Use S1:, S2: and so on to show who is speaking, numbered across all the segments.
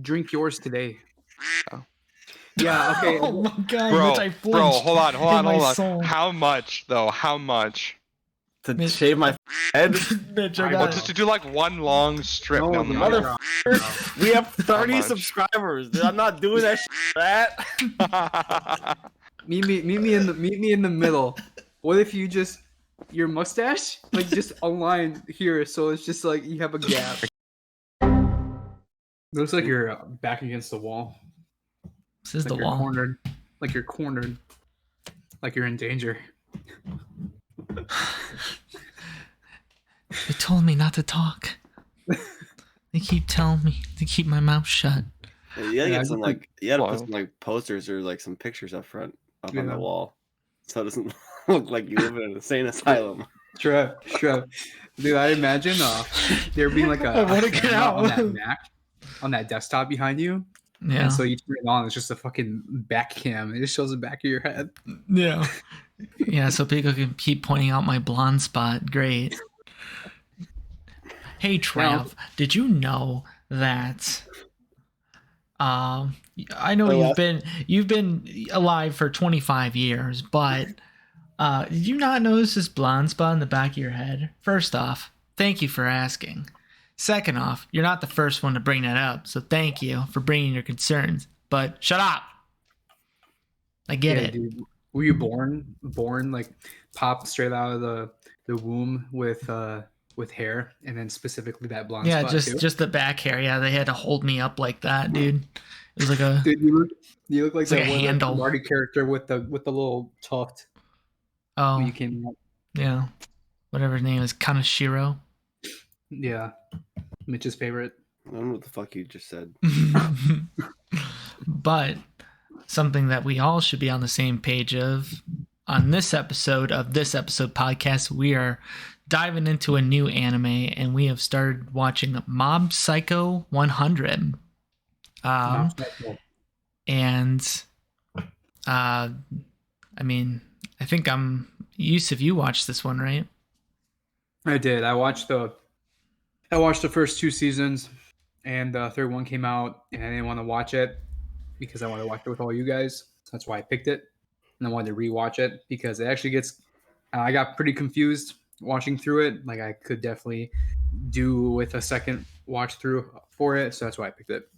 S1: drink yours today. Oh. Yeah. Okay.
S2: Oh my god,
S3: Bro,
S2: Mitch, I flinched.
S3: hold on.
S2: My soul.
S3: How much though? How much?
S4: To
S2: Mitch.
S4: shave my head?
S2: Mitch, I
S1: I
S2: got
S3: Well,
S1: know.
S3: just to do like one long strip
S1: No,
S3: down the
S1: no,
S3: middle.
S1: no.
S4: We have 30
S3: much?
S4: subscribers, dude. I'm not doing that shit for that.
S1: Meet me in the middle. What if you just your mustache like just a line here, so it's just like you have a gap. Looks like you're back against the wall.
S2: This is
S1: Like
S2: the
S1: you're
S2: wall.
S1: cornered. Like you're cornered. Like you're in danger.
S2: They told me not to talk. They keep telling me to keep my mouth shut.
S4: You gotta
S1: Yeah,
S4: get some like you gotta put
S3: Wow.
S4: some like posters or like some pictures up front up on
S1: Yeah.
S4: the wall, so it doesn't look like you live in an insane asylum.
S1: Sure. Dude, I imagine there being like
S2: I wanna get out.
S1: on that Mac, on that desktop behind you.
S2: Yeah.
S1: And so you turn it on, it's just a fucking back cam. It just shows the back of your head.
S2: Yeah. Yeah, so people can keep pointing out my blonde spot. Great. Hey Trav, did you know that I know you've been alive for 25 years, but did you not notice this blonde spot in the back of your head? First off, thank you for asking. Second off, you're not the first one to bring that up, so thank you for bringing your concerns. But shut up. I get it.
S1: Dude. Were you born like popped straight out of the womb with hair, and then specifically that blonde spot too?
S2: just the back hair. Yeah, they had to hold me up like that, dude. It was like a
S1: Dude, you look like
S2: like
S1: that
S2: a
S1: one
S2: handle.
S1: Marty character with the little tuft.
S2: oh
S1: When you came out.
S2: yeah, whatever his name is, Kanashiro.
S1: Yeah, Mitch's favorite.
S4: I don't know what the fuck you just said.
S2: But something that we all should be on the same page of on this episode podcast, we are diving into a new anime, and we have started watching Mob Psycho 100. And I mean, I think Yusuf, you watched this one, right?
S1: I did. I watched the first 2 seasons, and the third one came out, and I didn't want to watch it because I wanted to watch it with all you guys. That's why I picked it, and I wanted to rewatch it because it actually gets. I got pretty confused watching through it. Like I could definitely do with a second watch through for it, so that's why I picked it.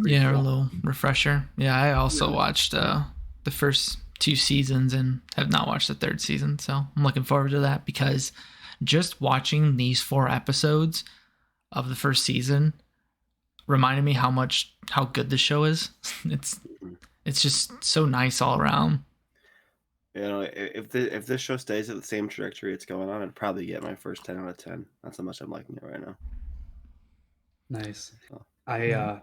S1: Pretty
S2: Yeah,
S1: cool.
S2: a little refresher. Yeah, I also watched the first 2 seasons and have not watched the third season, so I'm looking forward to that because just watching these 4 episodes of the first season reminded me how good the show is. It's just so nice all around.
S4: You know, if this show stays at the same trajectory it's going on, I'd probably get my first 10 out of 10. That's how much I'm liking it right now.
S1: Nice.
S4: So,
S1: I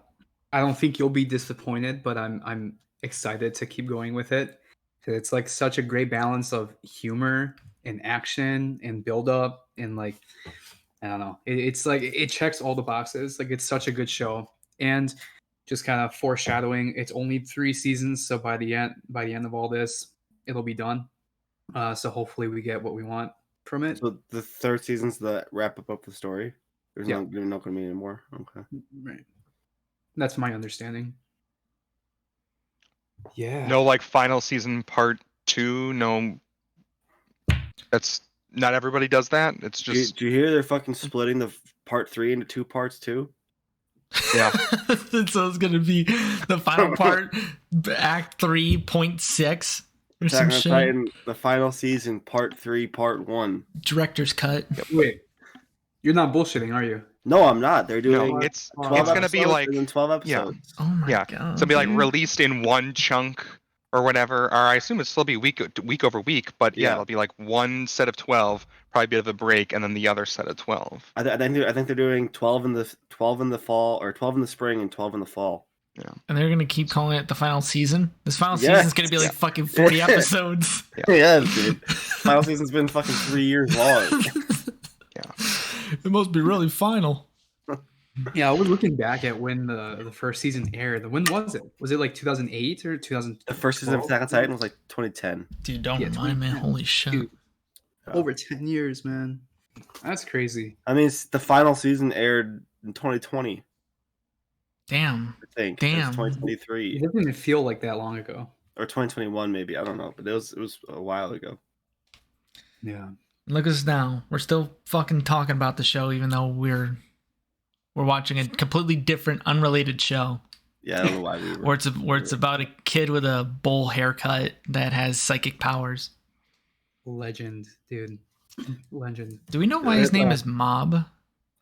S1: don't think you'll be disappointed, but I'm excited to keep going with it. It's like such a great balance of humor and action and build up and like I don't know. It's like it checks all the boxes. Like it's such a good show. And just kind of foreshadowing, it's only 3 seasons, so by the end of all this, it'll be done. So hopefully we get what we want from it.
S4: so the third season's the wrap up of the story. There's
S1: Yeah.
S4: not going to be any more. Okay.
S1: Right. That's my understanding. Yeah.
S3: No, like final season part 2. No, that's not everybody does that. It's just
S4: Do you hear they're fucking splitting the part 3 into 2 parts too?
S3: yeah.
S2: So it's gonna be the final part, Act 3.6 or
S4: Attack
S2: some
S4: on
S2: shit.
S4: Titan, the final season, part 3, part 1.
S2: Director's cut.
S1: Wait. You're not bullshitting, are you?
S4: No, I'm not. They're doing
S3: No, it's
S4: 12
S3: gonna be
S4: episodes
S3: like
S4: and then 12
S3: yeah.
S4: episodes.
S2: Oh my
S3: Yeah.
S2: god.
S3: So it'll be like
S2: dude.
S3: released in one chunk or whatever. Or I assume it'll still be week over week, but yeah,
S4: Yeah.
S3: it'll be like one set of 12, probably a bit of a break, and then the other set of 12.
S4: I think they're doing 12 in the fall, or 12 in the spring and 12 in the fall.
S2: And they're gonna keep calling it the final season. This final
S4: Yes.
S2: season's gonna be like fucking 40 episodes.
S4: Yeah, dude. Final season's been fucking 3 years long.
S2: It must be really final.
S1: Yeah, I was looking back at when the first season aired. When was it? Was it like 2008 or 2000?
S4: The first season of Attack on Titan was like 2010.
S2: Dude, don't
S1: Yeah,
S2: remind me.
S1: 2010.
S2: Holy shit.
S1: Dude, over 10 years, man. That's crazy.
S4: I mean, the final season aired in 2020.
S2: Damn.
S4: I think it's
S2: Damn.
S4: 2023
S1: It doesn't even feel like that long ago.
S4: or 2021, maybe. I don't know, but it was a while ago.
S1: Yeah.
S2: Look at us now. We're still fucking talking about the show, even though we're watching a completely different, unrelated show.
S4: Yeah, I don't know why we were.
S2: Where it's about a kid with a bowl haircut that has psychic powers.
S1: Legend, dude. Legend.
S2: Do we know why his name is Mob?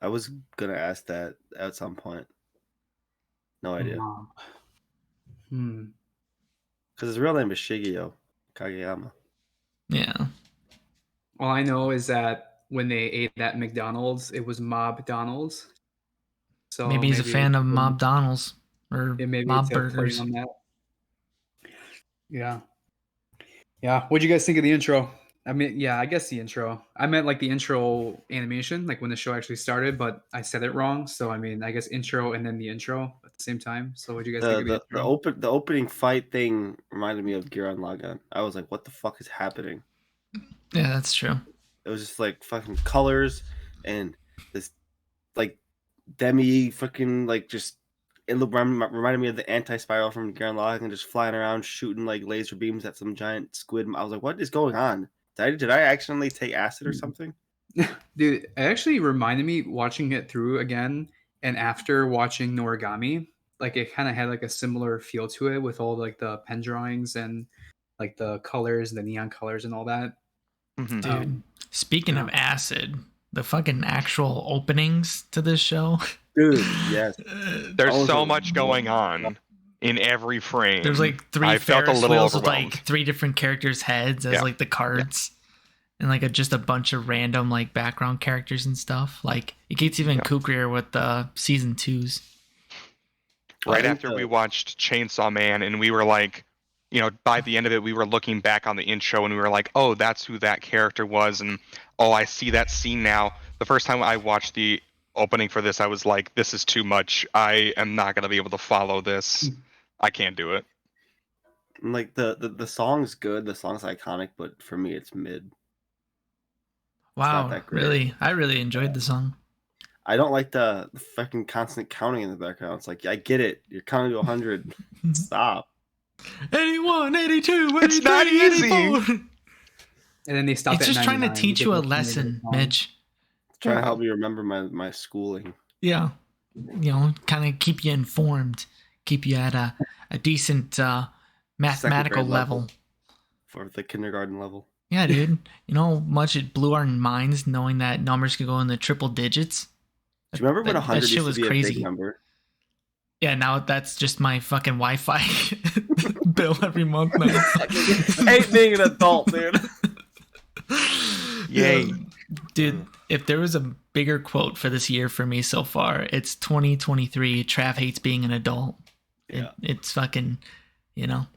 S4: I was gonna ask that at some point. No idea. Because his real name is Shigeo Kageyama.
S2: Yeah.
S1: All I know is that when they ate at McDonald's, it was Mob Donald's. So
S2: maybe he's a fan of Mob Donald's or
S1: maybe
S2: Mob
S1: it's a play
S2: Burgers.
S1: on that. Yeah. Yeah. What'd you guys think of the intro? I mean, yeah, I guess the intro. I meant like the intro animation, like when the show actually started, but I said it wrong. So I mean, I guess intro and then the intro at the same time. So what'd you guys think of the intro?
S4: The opening fight thing reminded me of Gurren Lagann. I was like, what the fuck is happening?
S2: Yeah, that's true.
S4: It was just like fucking colors and this like demi fucking like just it reminded me of the anti-spiral from Gurren Lagann, just flying around shooting like laser beams at some giant squid. I was like, what is going on? Did I accidentally take acid or something?
S1: Dude, it actually reminded me watching it through again, and after watching Noragami, like it kind of had like a similar feel to it with all like the pen drawings and like the colors, the neon colors and all that.
S2: Dude, speaking of acid, the fucking actual openings to this show.
S4: Dude, yes.
S3: There's so much going on in every frame.
S2: There's like three
S3: I felt a
S2: Ferris
S3: little
S2: wheels with
S3: overwhelmed.
S2: like three different characters' heads as like the cards. And like just a bunch of random like background characters and stuff. Like it gets even kookier with the season 2s.
S3: Right after we watched Chainsaw Man, and we were like, you know, by the end of it, we were looking back on the intro and we were like, oh, that's who that character was, and oh, I see that scene now. The first time I watched the opening for this, I was like, this is too much. I am not going to be able to follow this. I can't do it.
S4: Like the song's good, the song's iconic, but for me, it's mid.
S2: Wow, really? I really enjoyed the song.
S4: I don't like the fucking constant counting in the background. It's like, I get it. You're counting to 100. Stop.
S2: 81, 82,
S3: it's not easy.
S2: 84.
S1: And then they stop.
S2: It's just trying to teach you a lesson, Mitch.
S4: It's trying to help me remember my schooling.
S2: Yeah. You know, kind of keep you informed, keep you at a decent mathematical level.
S4: For the kindergarten level.
S2: Yeah, dude. You know how much it blew our minds knowing that numbers could go in the triple digits?
S4: Do you remember when 100 used to be
S2: crazy.
S4: A big number?
S2: Yeah, now that's just my fucking Wi-Fi bill every month now.
S4: Hate being an adult, dude.
S3: Yay.
S2: Dude, if there was a bigger quote for this year for me so far, it's 2023. Trav hates being an adult.
S4: Yeah.
S2: It's fucking, you know,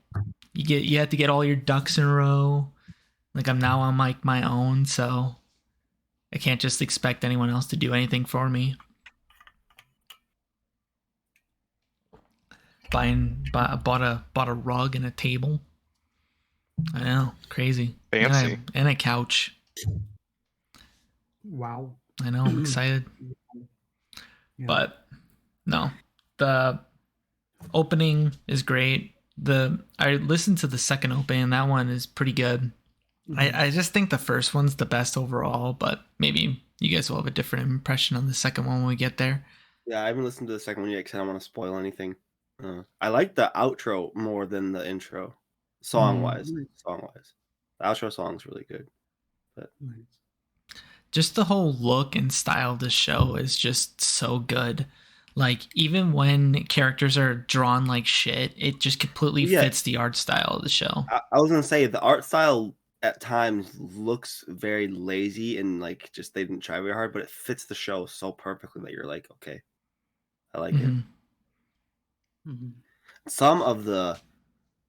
S2: you have to get all your ducks in a row. Like I'm now on like my own, so I can't just expect anyone else to do anything for me. Bought a rug and a table. I know, crazy.
S3: Fancy.
S2: And a couch.
S1: Wow.
S2: I know, I'm excited. Yeah. But no, the opening is great. I listened to the second opening, and that one is pretty good. I just think the first one's the best overall, but maybe you guys will have a different impression on the second one when we get there.
S4: Yeah, I haven't listened to the second one yet because I don't want to spoil anything. I like the outro more than the intro, song-wise. Song-wise, the outro song's really good. But
S2: just the whole look and style of the show is just so good. Like even when characters are drawn like shit, it just completely fits the art style of the show.
S4: I was gonna say the art style at times looks very lazy and like just they didn't try very hard, but it fits the show so perfectly that you're like, okay, I like it. Mm-hmm. Some of the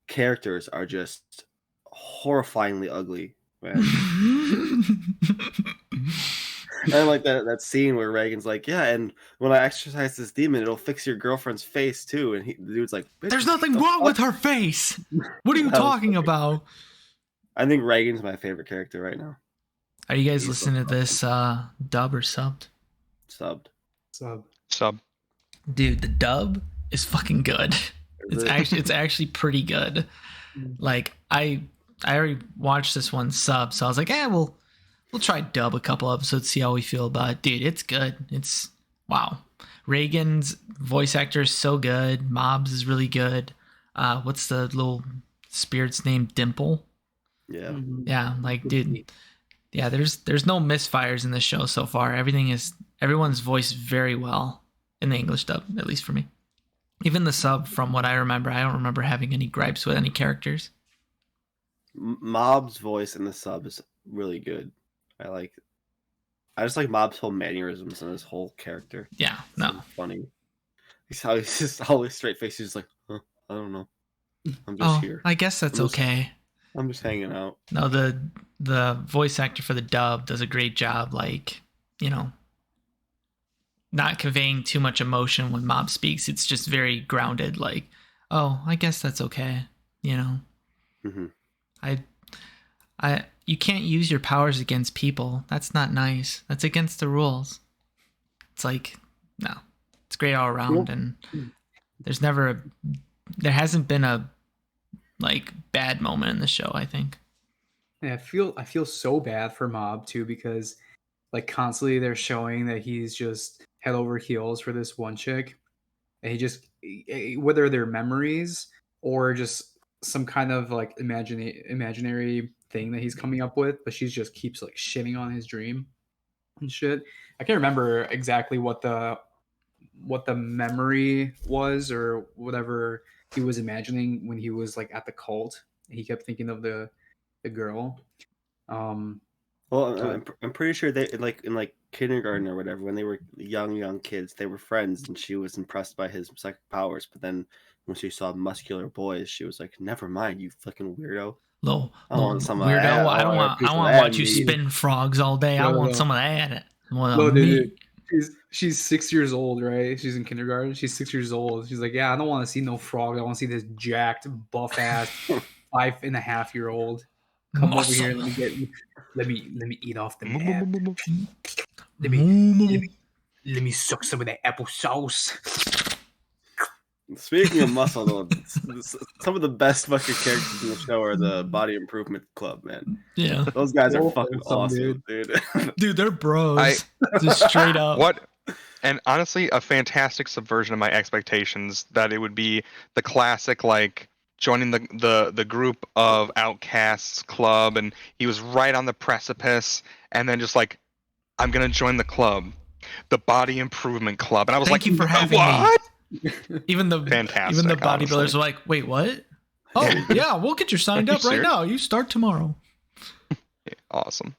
S4: characters are just horrifyingly ugly, man. And like that scene where Reagan's like, yeah, and when I exercise this demon, it'll fix your girlfriend's face too. And the dude's like,
S2: there's nothing wrong with her face. What are you talking about?
S4: I think Reagan's my favorite character right now.
S2: Are you guys listening to this dub or subbed?
S4: Subbed.
S3: Sub.
S2: Dude, the dub is fucking good. It's actually pretty good. Like I already watched this one sub, so I was like, we'll try dub a couple episodes, see how we feel about it. Dude, it's good. It's wow. Reagan's voice actor is so good. Mobs is really good. What's the little spirit's name? Dimple.
S4: Yeah.
S2: Yeah, like dude. Yeah, there's no misfires in this show so far. Everyone's voiced very well in the English dub, at least for me. Even the sub, from what I remember, I don't remember having any gripes with any characters.
S4: Mob's voice in the sub is really good. I just like Mob's whole mannerisms and his whole character.
S2: Yeah, no.
S4: Funny. He's just always straight face. He's like, I don't know. I'm just here.
S2: I guess that's okay.
S4: I'm just hanging out.
S2: No, the voice actor for the dub does a great job, like, not conveying too much emotion when Mob speaks. It's just very grounded, like, I guess that's okay,
S4: Mm-hmm.
S2: You can't use your powers against people. That's not nice. That's against the rules. It's like, no. It's great all around, and there hasn't been a bad moment in the show, I think.
S1: Yeah, I feel so bad for Mob too, because constantly they're showing that he's just head over heels for this one chick, and he just, whether they're memories or just some kind of imaginary thing that he's coming up with, but she just keeps shitting on his dream and shit. I can't remember exactly what the memory was or whatever he was imagining when he was at the cult. He kept thinking of the girl.
S4: Well, I'm pretty sure they in kindergarten or whatever, when they were young kids, they were friends, and she was impressed by his psychic powers. But then when she saw muscular boys, she was like, "Never mind, you fucking weirdo."
S2: Little weirdo. I don't want to watch you spin frogs all day. I want some of that.
S1: Dude. She's 6 years old, right? She's in kindergarten. She's 6 years old. She's like, I don't want to see no frog. I want to see this jacked, buff ass 5.5-year-old come over here. Let me eat off the map. Let me suck some of that applesauce.
S4: Speaking of muscle, though, some of the best fucking characters in the show are the Body Improvement Club, man.
S2: Yeah,
S4: those guys are fucking awesome, dude.
S2: Dude, they're bros. Just straight up.
S3: And honestly, a fantastic subversion of my expectations that it would be the classic, joining the group of outcasts club, and he was right on the precipice, and then just I'm gonna join the club, the Body Improvement Club, and I was
S2: Thank you for having
S3: what?
S2: Me. Even the bodybuilders are like, wait, what? Oh, yeah, we'll get you signed up right now. You start tomorrow.
S3: Awesome.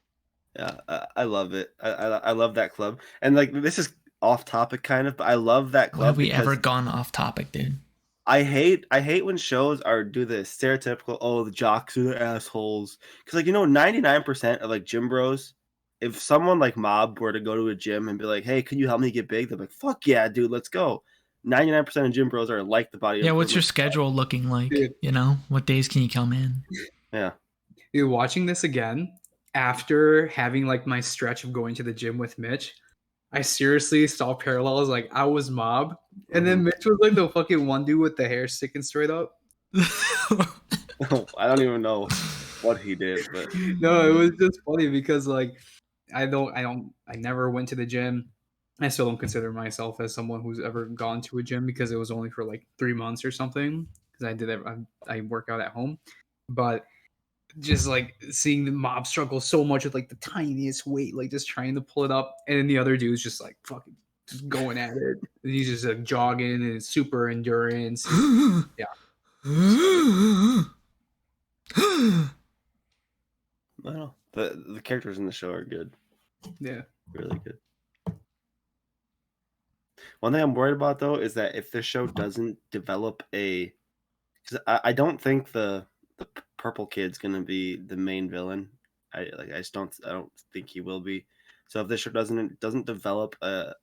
S4: Yeah, I love it. I love that club. And this is off topic kind of, but I love that club.
S2: When have we ever gone off topic, dude?
S4: I hate when shows do the stereotypical, the jocks are the assholes. Because 99% of gym bros, if someone like Mob were to go to a gym and be like, hey, can you help me get big? They're like, fuck yeah, dude, let's go. 99% of gym bros are like the body.
S2: Yeah, what's your schedule looking like? Dude. What days can you come in?
S4: Yeah.
S1: Dude, watching this again after having my stretch of going to the gym with Mitch, I seriously saw parallels. I was Mob, and then Mitch was the fucking one dude with the hair sticking straight up.
S4: I don't even know what he did, but
S1: no, it was just funny because I never went to the gym. I still don't consider myself as someone who's ever gone to a gym because it was only for 3 months or something, because I work out at home. But just seeing the Mob struggle so much with the tiniest weight, just trying to pull it up, and then the other dude's just fucking just going at it. And he's just jogging and super endurance. Yeah.
S4: Well, the characters in the show are good.
S1: Yeah,
S4: really good. One thing I'm worried about though is that if this show doesn't develop because I don't think the purple kid's gonna be the main villain. I don't think he will be. So if this show doesn't develop an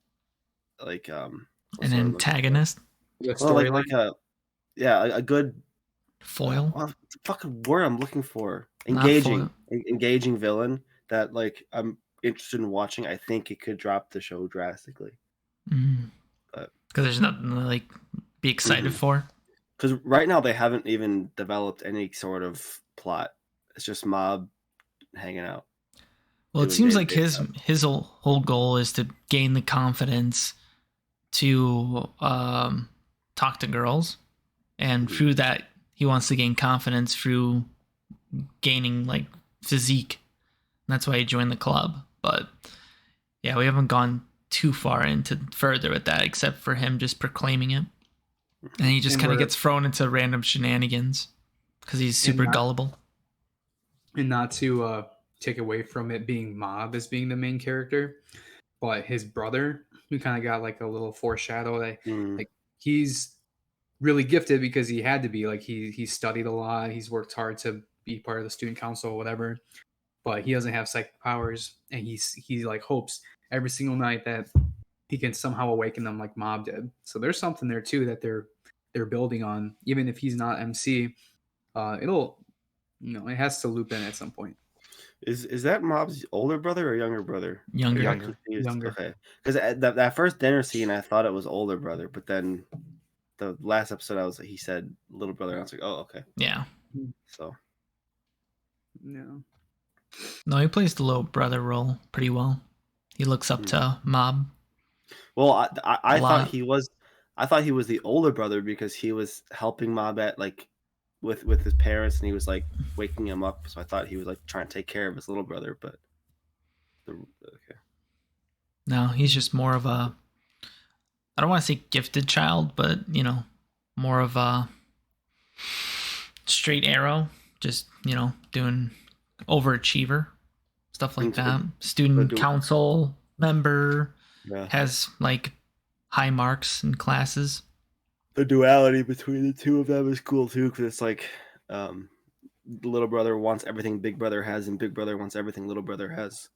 S2: antagonist,
S4: a good
S2: foil.
S4: What's the fucking word I'm looking for? Engaging villain that I'm interested in watching. I think it could drop the show drastically.
S2: Because there's nothing be excited for.
S4: Because right now they haven't even developed any sort of plot. It's just Mob hanging out.
S2: Well, it seems like his whole goal is to gain the confidence to talk to girls, and through that he wants to gain confidence through gaining like physique. And that's why he joined the club. But yeah, we haven't gone too far into further with that except for him just proclaiming it, and he just kind of gets thrown into random shenanigans because he's super gullible.
S1: And not to take away from it being Mob as being the main character, but his brother, we kind of got like a little foreshadow that like he's really gifted because he had to be. Like he studied a lot, he's worked hard to be part of the student council or whatever, but he doesn't have psychic powers, and he like hopes every single night that he can somehow awaken them like Mob did. So there's something there too that they're building on. Even if he's not MC, it'll, you know, it has to loop in at some point.
S4: Is that Mob's older brother or younger brother?
S2: Younger.
S4: Okay, because that first dinner scene, I thought it was older brother, but then the last episode, he said little brother. And I was like, oh, okay.
S2: Yeah.
S4: So.
S1: No.
S2: No, he plays the little brother role pretty well. He looks up to Mob.
S4: Well, I thought he was. I thought he was the older brother because he was helping Mob at like with his parents, and he was like waking him up. So I thought he was like trying to take care of his little brother, but okay.
S2: No, he's just more of a, I don't want to say gifted child, but you know, more of a straight arrow, just, you know, doing overachiever stuff like that. Student council member, has like high marks in classes.
S4: The duality between the two of them is cool too, because it's like the little brother wants everything big brother has, and big brother wants everything little brother has.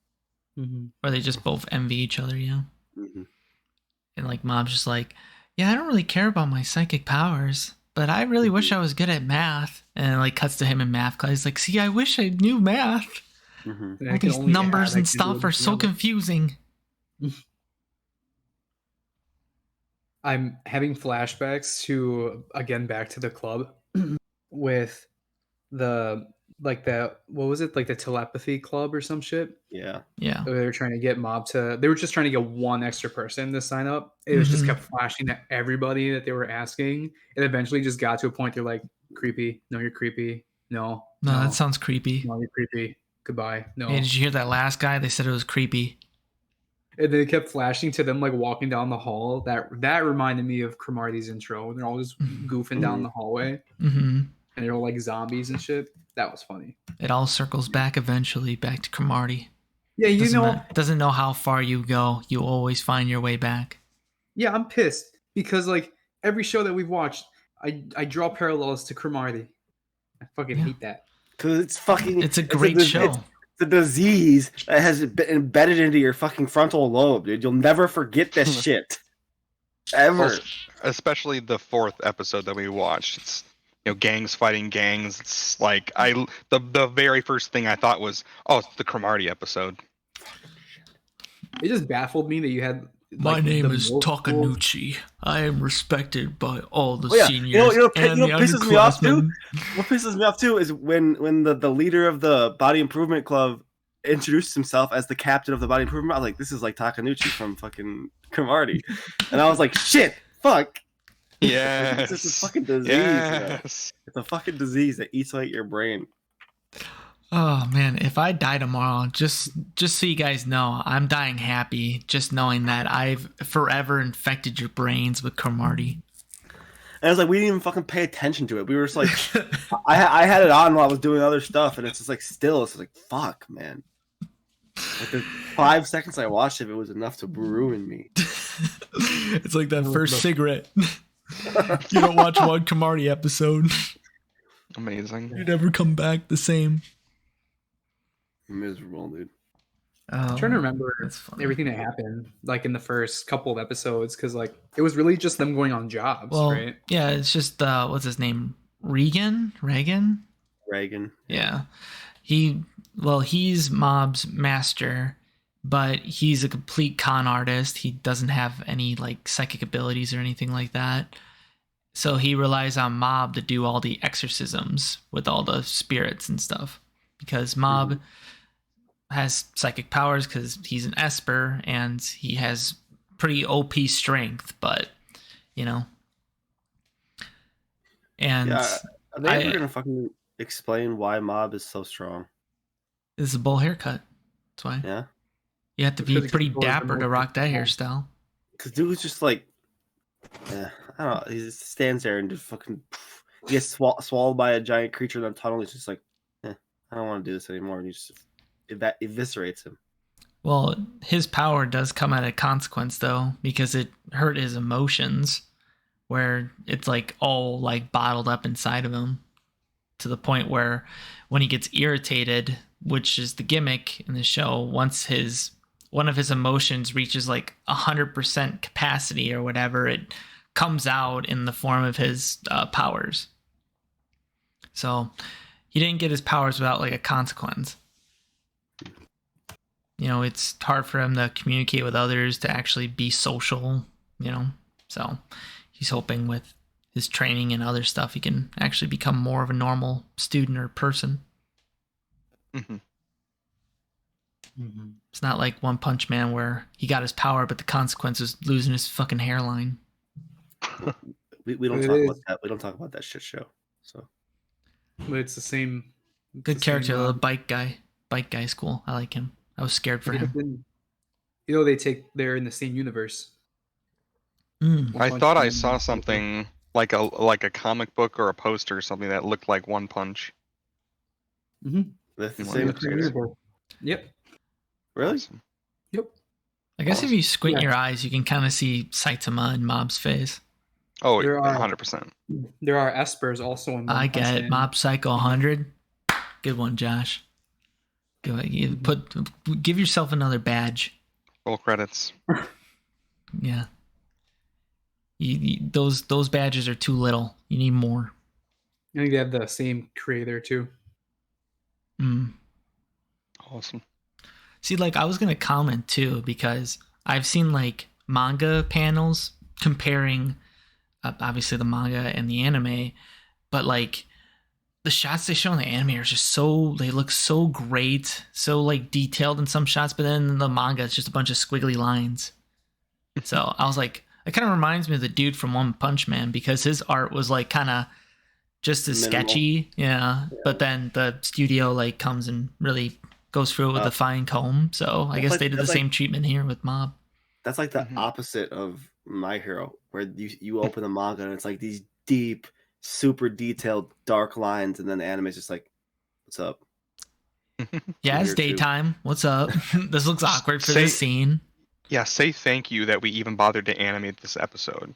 S2: Or they just both envy each other, yeah. And like Mob's just like, yeah, I don't really care about my psychic powers, but I really wish I was good at math. And it like cuts to him in math class. He's like, see, I wish I knew math. All these numbers and stuff are so confusing.
S1: I'm having flashbacks to, again, back to the club with the, like that, what was it? Like the telepathy club or some shit?
S4: Yeah.
S2: Yeah.
S1: They were trying to get Mob to, they were just trying to get one extra person to sign up. It was just kept flashing to everybody that they were asking. And eventually just got to a point they're like, creepy. No, you're creepy. No.
S2: No, that sounds creepy.
S1: No, you're creepy. Goodbye. No.
S2: Hey, did you hear that last guy? They said it was creepy.
S1: And they kept flashing to them like walking down the hall. That reminded me of Cromartie's intro. They're all just goofing down the hallway. And they're all like zombies and shit. That was funny.
S2: It all circles back eventually, back to Cromartie.
S1: Yeah, you know.
S2: Doesn't know how far you go. You always find your way back.
S1: Yeah, I'm pissed. Because like every show that we've watched, I draw parallels to Cromartie. I fucking hate that.
S4: Because it's fucking...
S2: It's a great show.
S4: It's a disease that has been embedded into your fucking frontal lobe, dude. You'll never forget this shit. Ever.
S3: Well, especially the fourth episode that we watched. It's, you know, gangs fighting gangs. It's like the very first thing I thought was, oh, it's the Cromartie episode.
S1: It just baffled me that you had...
S2: My name is Takanuchi. I am respected by all the seniors.
S4: You know pisses me off too? What pisses me off too is when the leader of the Body Improvement Club introduced himself as the captain of the Body Improvement. I was like, this is like Takanuchi from fucking Cromartie. And I was like, shit, fuck.
S3: Yes.
S4: It's just a fucking disease. Yes. It's a fucking disease that eats away your brain.
S2: Oh man, if I die tomorrow, just so you guys know, I'm dying happy just knowing that I've forever infected your brains with Cromartie.
S4: And it's like we didn't even fucking pay attention to it. We were just like, I had it on while I was doing other stuff, and it's just like still, it's like fuck, man. Like the 5 seconds I watched it was enough to ruin me.
S2: It's like that first cigarette. You don't watch one Cromartie episode.
S3: Amazing.
S2: You never come back the same.
S4: Miserable, dude.
S1: I'm trying to remember everything that happened, like in the first couple of episodes, because like it was really just them going on jobs, right?
S2: Yeah, it's just what's his name, Reagan. Yeah, he's Mob's master, but he's a complete con artist. He doesn't have any like psychic abilities or anything like that. So he relies on Mob to do all the exorcisms with all the spirits and stuff. Because Mob has psychic powers because he's an Esper and he has pretty OP strength, but and
S4: are they ever gonna fucking explain why Mob is so strong?
S2: This is a bowl haircut. That's why.
S4: Yeah.
S2: You have to be pretty dapper to rock that hairstyle.
S4: Because dude was just like, I don't know. He just stands there and just fucking gets swallowed by a giant creature in the tunnel. He's just like, I don't want to do this anymore. And he just eviscerates him.
S2: Well, his power does come at a consequence, though, because it hurt his emotions, where it's like all like bottled up inside of him to the point where when he gets irritated, which is the gimmick in the show, once one of his emotions reaches like 100% capacity or whatever, it comes out in the form of his powers. So he didn't get his powers without like a consequence. It's hard for him to communicate with others, to actually be social, so he's hoping with his training and other stuff he can actually become more of a normal student or person. It's not like One Punch Man where he got his power, but the consequence was losing his fucking hairline.
S4: we don't talk about that. We don't talk about that shit show. So,
S1: but it's the same.
S2: Good character, the bike guy. Bike guy's cool. I like him. I was scared for him.
S1: They're in the same universe.
S3: I thought I saw something like a comic book or a poster or something that looked like One Punch.
S4: That's the same.
S1: Yep.
S4: Really?
S1: Yep.
S2: I guess if you squint your eyes, you can kind of see Saitama and Mob's face.
S3: Oh, 100%.
S1: There are Espers also in One
S2: I
S1: Punch
S2: get it.
S1: Man.
S2: Mob Psycho 100. Good one, Josh. Give yourself another badge.
S3: Full credits.
S2: Yeah. Those badges are too little. You need more.
S1: I think they have the same creator too.
S3: Awesome.
S2: See, like I was gonna comment too because I've seen like manga panels comparing, obviously the manga and the anime, but like the shots they show in the anime are just they look so great, so like detailed in some shots, but then in the manga it's just a bunch of squiggly lines. So I was like, it kind of reminds me of the dude from One Punch Man because his art was like kind of just as sketchy, yeah. But then the studio like comes and really goes through it with a fine comb. So I guess they did the same treatment here with Mob.
S4: That's like the opposite of My Hero, where you open the manga and it's like these deep, super detailed, dark lines, and then the anime is just like, "What's up?"
S2: Yeah, it's daytime. What's up? This looks awkward for this scene.
S3: Yeah, say thank you that we even bothered to animate this episode.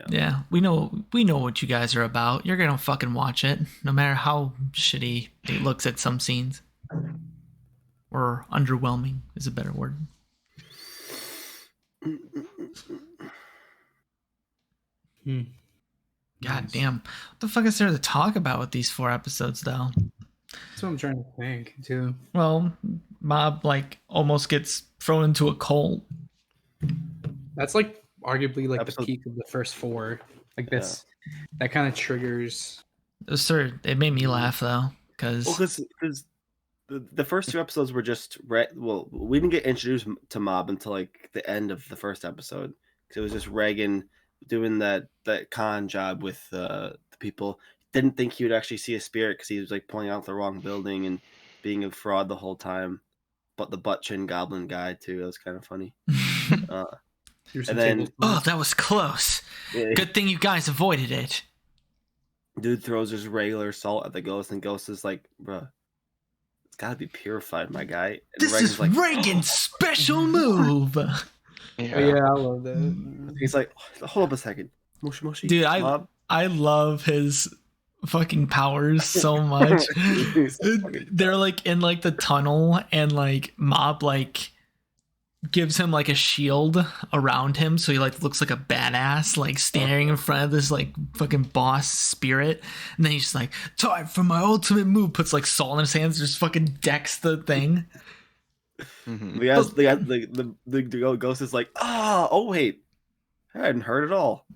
S2: Yeah, we know what you guys are about. You're gonna fucking watch it, no matter how shitty it looks at some scenes. Or underwhelming is a better word. God damn. What the fuck is there to talk about with these 4 episodes, though?
S1: That's what I'm trying to think, too.
S2: Well, Mob, like, almost gets thrown into a cult.
S1: That's, like, arguably, like, the peak of the first 4. Like, that kind of triggers...
S2: It made me laugh, though, because...
S4: Well, because the first 2 episodes were just... we didn't get introduced to Mob until, like, the end of the first episode. Because it was just Reagan doing that con job with the people. Didn't think he would actually see a spirit because he was like pointing out the wrong building and being a fraud the whole time. But the butt chin goblin guy too, that was kind of funny. And then
S2: that was close. Yeah. Good thing you guys avoided it.
S4: Dude throws his regular salt at the ghost, and Ghost is like, "Bruh, it's gotta be purified, my guy." And
S2: this
S4: Reagan's
S2: is
S4: like,
S2: Reagan's special move.
S1: Yeah, I love that.
S4: He's like, hold up a second. Moshi Moshi.
S2: Dude, I love his fucking powers so much. They're like in like the tunnel and like Mob like gives him like a shield around him so he like looks like a badass like standing in front of this like fucking boss spirit, and then he's just like, time for my ultimate move, puts like salt in his hands, just fucking decks the thing.
S4: The ghost is like, oh wait, I hadn't heard it all.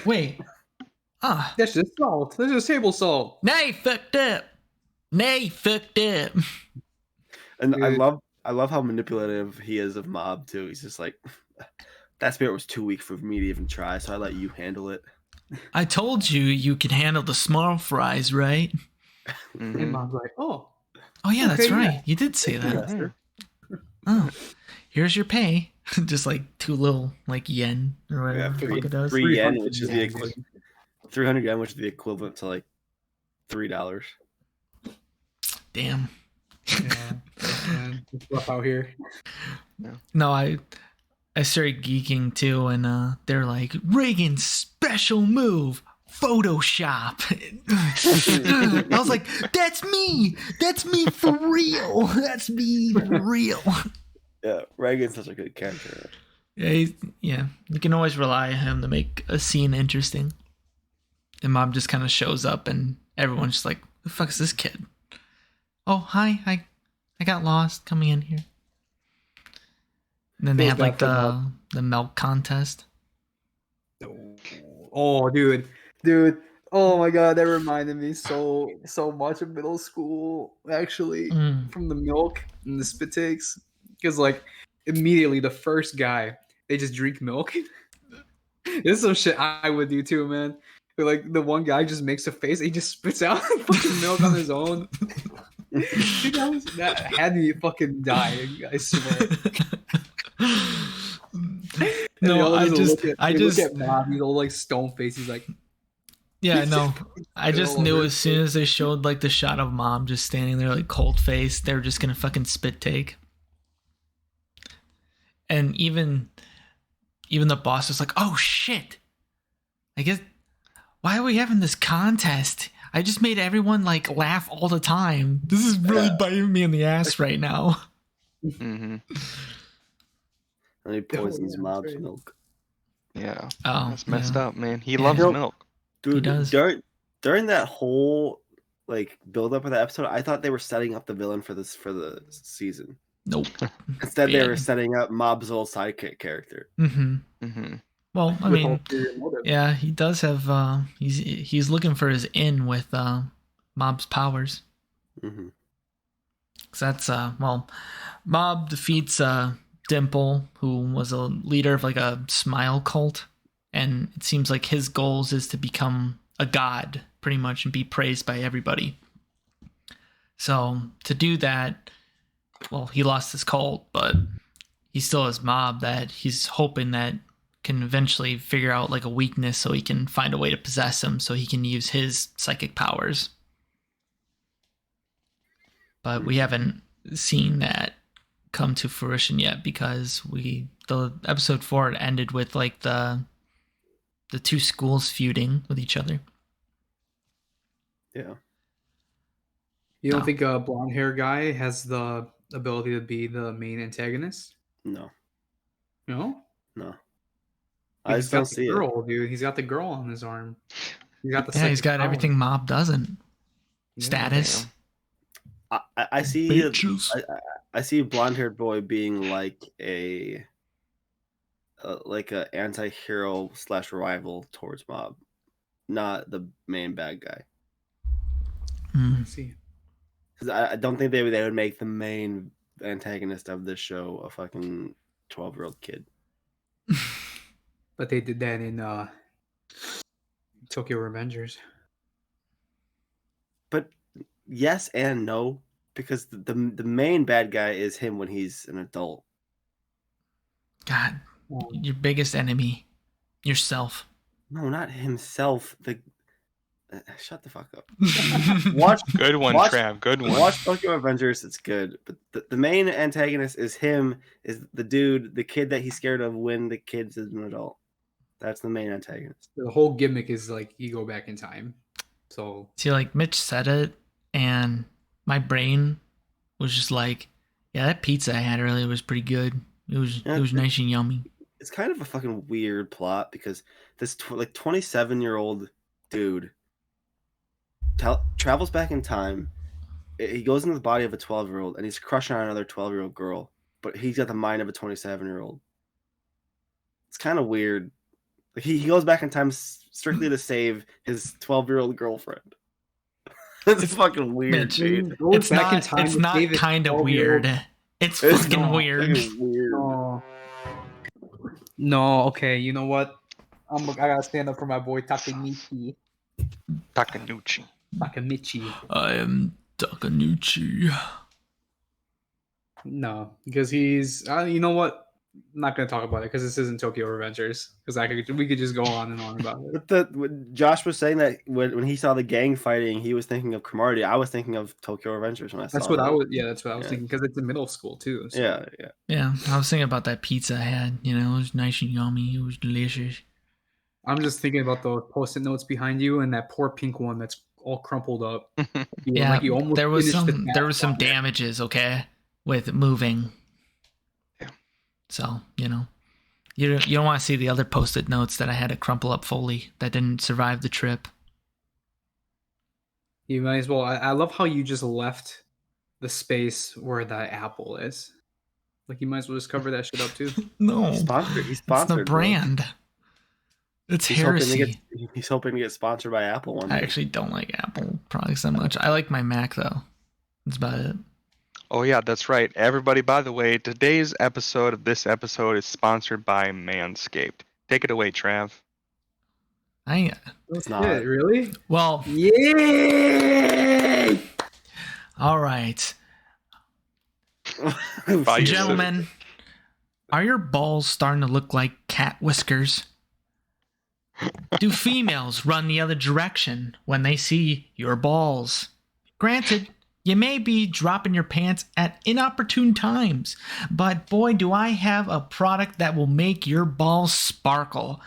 S2: Wait,
S1: That's just salt. That's just table salt.
S2: Nay, fucked up. Nay, fucked up.
S4: And
S1: Dude.
S4: I love how manipulative he is of Mob too. He's just like, that spirit was too weak for me to even try, so I let you handle it.
S2: I told you could handle the small fries, right?
S1: And Mom's like, oh.
S2: Oh yeah, that's
S1: Okay,
S2: right.
S1: yeah.
S2: You did say that.
S4: Master.
S2: Oh, here's your pay. Just like 2 little like yen or whatever the fuck it does.
S4: 3 yen, which is the 300 yen, which is the equivalent to like $3.
S2: Damn.
S1: Yeah, man. It's rough out here.
S2: No, I started geeking too, and they're like, Reagan's special move, Photoshop. I was like, that's me for real. That's me for real.
S4: Yeah, Reagan's such a good character.
S2: Yeah, you can always rely on him to make a scene interesting. And Mom just kind of shows up, and everyone's just like, "Who the fuck is this kid?" Oh, hi, I got lost coming in here. And then they had like the milk contest.
S1: Oh, dude. Oh my god, that reminded me so much of middle school. Actually, from the milk and the spit takes, because like immediately the first guy, they just drink milk. This is some shit I would do too, man. But, like the one guy just makes a face, he just spits out fucking milk on his own. Dude, that had me fucking dying. I swear.
S2: No, I just
S1: look at Mom, he's all like stone face. He's like,
S2: yeah, no. I just knew as soon as they showed like the shot of Mom just standing there like cold face, they were just gonna fucking spit take. And even the boss was like, "Oh shit! I guess why are we having this contest? I just made everyone like laugh all the time. This is really biting me in the ass right now."
S3: Mm-hmm.
S4: And he poisons Mob's milk.
S3: Yeah.
S2: Oh,
S3: that's messed up, man. He
S2: Yeah.
S3: loves milk.
S4: Dude,
S2: He does.
S4: During that whole like build up of the episode, I thought they were setting up the villain for the season.
S2: Nope.
S4: Instead, they
S2: Yeah.
S4: were setting up Mob's old sidekick character.
S2: Mm-hmm.
S3: Mm-hmm.
S2: Well, I mean, yeah, he does have. He's looking for his in with Mob's powers.
S4: Mm-hmm.
S2: Cause that's Mob defeats Dimple, who was a leader of like a smile cult, and it seems like his goals is to become a god, pretty much, and be praised by everybody. So to do that, well, he lost his cult, but he still has Mob that he's hoping that can eventually figure out like a weakness so he can find a way to possess him so he can use his psychic powers. But we haven't seen that come to fruition yet because the episode 4 ended with like the 2 schools feuding with each other.
S4: Yeah.
S1: You don't think a blonde hair guy has the ability to be the main antagonist?
S4: No.
S1: No?
S4: No. I just don't see
S1: it. Dude, he's got the girl on his arm. He's got the
S2: he's got everything Mob doesn't.
S1: Yeah,
S2: Status.
S4: I see I see blonde haired boy being like a anti-hero / rival towards Mob, not the main bad guy.
S1: I see.
S4: Because I don't think they would make the main antagonist of this show a fucking 12-year-old kid.
S1: But they did that in Tokyo Revengers.
S4: But yes and no, because the main bad guy is him when he's an adult.
S2: God, your biggest enemy, yourself.
S4: No, not himself. Shut the fuck up.
S3: Good one, Trav. Good one.
S4: Watch Tokyo Revengers. It's good, but the main antagonist is him. Is the dude, the kid that he's scared of when the kid's an adult. That's the main antagonist.
S1: The whole gimmick is like you go back in time. So
S2: see, like Mitch said it, and my brain was just like, yeah, that pizza I had earlier was pretty good. It was nice and yummy.
S4: It's kind of a fucking weird plot because this 27-year-old dude travels back in time. He goes into the body of a 12-year-old and he's crushing on another 12-year-old girl, but he's got the mind of a 27-year-old. It's kind of weird Like he goes back in time strictly to save his 12-year-old girlfriend. It's fucking weird,
S2: Mitch,
S4: dude.
S2: It's not kind of weird. It's fucking weird.
S1: No, okay, you know what? I gotta stand up for my boy Takemichi.
S3: Takanuchi.
S2: I am Takanuchi.
S1: No, because he's. You know what? I'm not gonna talk about it because this isn't Tokyo Revengers. Because we could just go on and on about it.
S4: But Josh was saying that when he saw the gang fighting, he was thinking of Cromartie. I was thinking of Tokyo Revengers when I saw
S1: That's what
S4: that.
S1: I was. Yeah, that's what I was thinking because it's in middle school too. So.
S2: Yeah. I was thinking about that pizza I had. You know, it was nice and yummy. It was delicious.
S1: I'm just thinking about the post-it notes behind you and that poor pink one that's all crumpled up.
S2: Yeah, like you almost there was some damages, okay, with moving.
S3: Yeah.
S2: So, you know, you don't want to see the other post-it notes that I had to crumple up fully that didn't survive the trip.
S1: You might as well. I love how you just left the space where the apple is. Like you might as well just cover that shit up too.
S2: No,
S4: he's sponsored.
S2: It's the brand. Bro. It's heresy.
S4: He's hoping to get sponsored by Apple one day.
S2: I actually don't like Apple products that much. I like my Mac though. That's about it.
S3: Oh yeah, that's right. Everybody, by the way, today's episode of this episode is sponsored by Manscaped. Take it away, Trav.
S1: It's not really.
S2: Well,
S1: yay!
S2: All right, gentlemen, are your balls starting to look like cat whiskers? Do females run the other direction when they see your balls? Granted, you may be dropping your pants at inopportune times, but boy, do I have a product that will make your balls sparkle.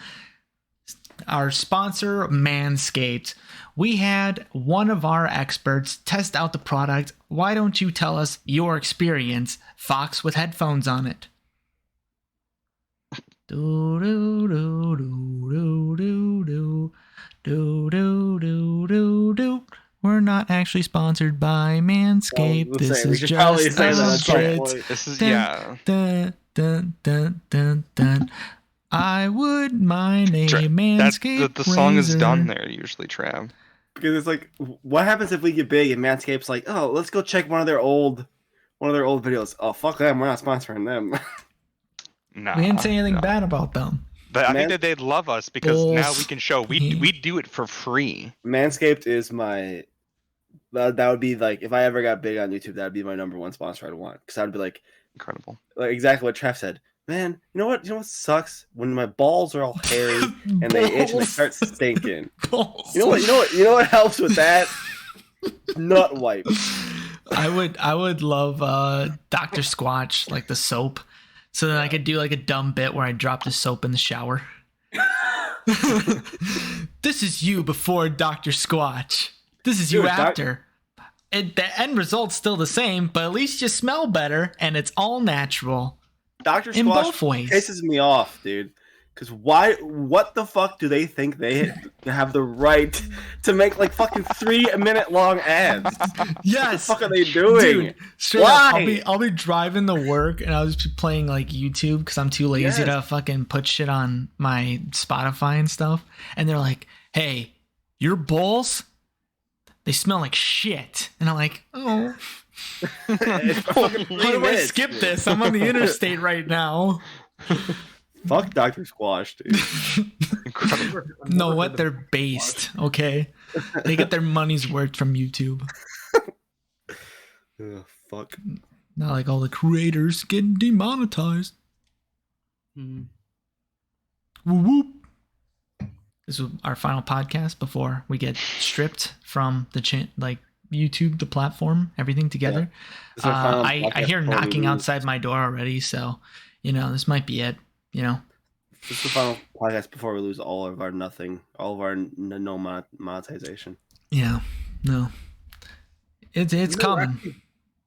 S2: Our sponsor, Manscaped. We had one of our experts test out the product. Why don't you tell us your experience, Fox with headphones on it? Do do do do do do do do do do do. We're not actually sponsored by Manscaped.
S4: Well,
S2: this is just
S3: This is yeah.
S2: Dun, dun, dun, dun, dun. I would mind a Manscaped.
S3: The song is done there usually, Trav.
S4: Because it's like, what happens if we get big and Manscaped's like, oh, let's go check one of their old videos. Oh, fuck them. We're not sponsoring them.
S2: Nah, we didn't say anything bad about them.
S3: But I think that they'd love us because now we can show we do it for free.
S4: Manscaped is my. That would be like if I ever got big on YouTube, that'd be my number one sponsor I'd want because I'd be like
S3: incredible,
S4: like exactly what Trev said. Man, you know what sucks when my balls are all hairy and they itch and they start stinking. You know what helps with that? Nut wipe.
S2: I would love Dr. Squatch, like the soap. So then I could do like a dumb bit where I drop the soap in the shower. This is you before Dr. Squatch. This is you after. The end result's still the same, but at least you smell better and it's all natural.
S4: Dr. Squatch
S2: in both ways.
S4: Pisses me off, dude. Because what the fuck do they think they have the right to make like fucking 3-minute long ads?
S2: Yes.
S4: What the fuck are they doing?
S2: Dude, why? I'll be driving to work and I'll just be playing like YouTube because I'm too lazy to fucking put shit on my Spotify and stuff. And they're like, hey, your balls, they smell like shit. And I'm like, oh. How do I skip this? I'm on the interstate right now.
S4: Fuck Dr. Squash, dude.
S3: Incredible.
S2: No, what? They're based, okay? They get their money's worth from YouTube.
S4: Fuck.
S2: Not like all the creators getting demonetized. Whoop whoop. This is our final podcast before we get stripped from the YouTube, the platform, everything together. Yeah. I hear knocking outside my door already, so this might be it.
S4: This is the final podcast before we lose all of our no monetization.
S2: Yeah, no, it's coming.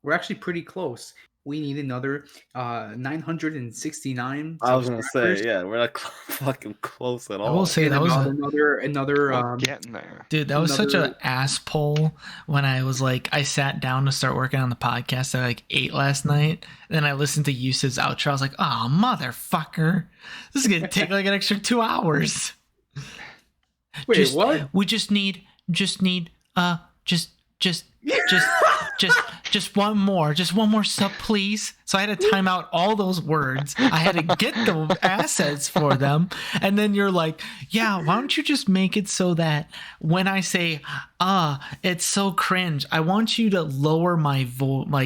S1: We're actually pretty close. we need another 969.
S4: I was gonna
S1: subscribers.
S4: say, yeah, we're not fucking close at all.
S2: I will say
S1: And
S2: that was
S1: another
S3: getting there.
S2: dude, that was such
S1: another-
S2: an ass pull when I was like, I sat down to start working on the podcast at like 8 last night. Then I listened to Yusuf's outro. I was like, oh, motherfucker. This is going to take like an extra 2 hours.
S1: Wait, what?
S2: We just need just one more sub, please. So I had to time out all those words. I had to get the assets for them. And then you're like, yeah, why don't you just make it so that when I say, it's so cringe, I want you to lower my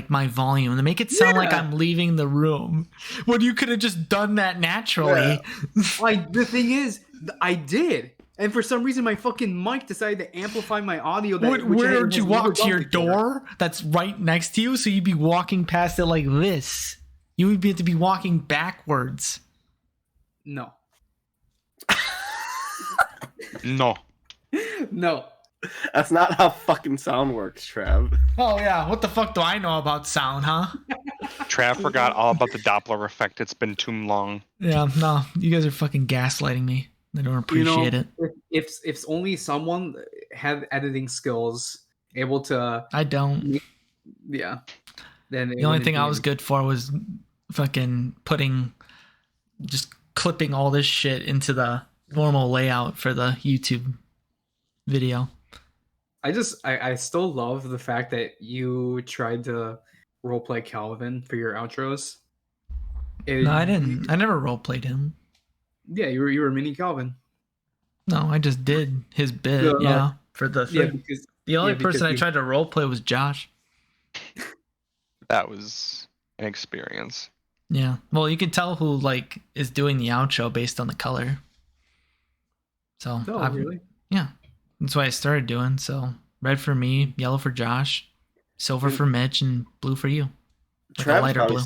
S2: my volume to make it sound like I'm leaving the room. When you could have just done that naturally.
S1: Yeah. The thing is, I did. And for some reason, my fucking mic decided to amplify my audio.
S2: Where don't you walk to your door that's right next to you? So you'd be walking past it like this. You would have to be walking backwards.
S1: No.
S3: No.
S1: No.
S4: That's not how fucking sound works, Trav.
S2: Oh, yeah. What the fuck do I know about sound, huh?
S3: Trav forgot all about the Doppler effect. It's been too long.
S2: Yeah, no. You guys are fucking gaslighting me. I don't appreciate it.
S1: If only someone had editing skills able to.
S2: I don't.
S1: Yeah. Then
S2: the only thing I was good for was fucking just clipping all this shit into the normal layout for the YouTube video.
S1: I still love the fact that you tried to roleplay Calvin for your outros.
S2: No, I didn't. I never roleplayed him.
S1: Yeah, you were mini Calvin.
S2: No, I just did his bit. For the thing.
S1: Because
S2: the only person I tried to roleplay was Josh.
S3: That was an experience.
S2: Yeah. Well, you can tell who is doing the outro based on the color. So
S1: really?
S2: Yeah. That's what I started doing. So red for me, yellow for Josh, silver for Mitch, and blue for you. Like a lighter blue.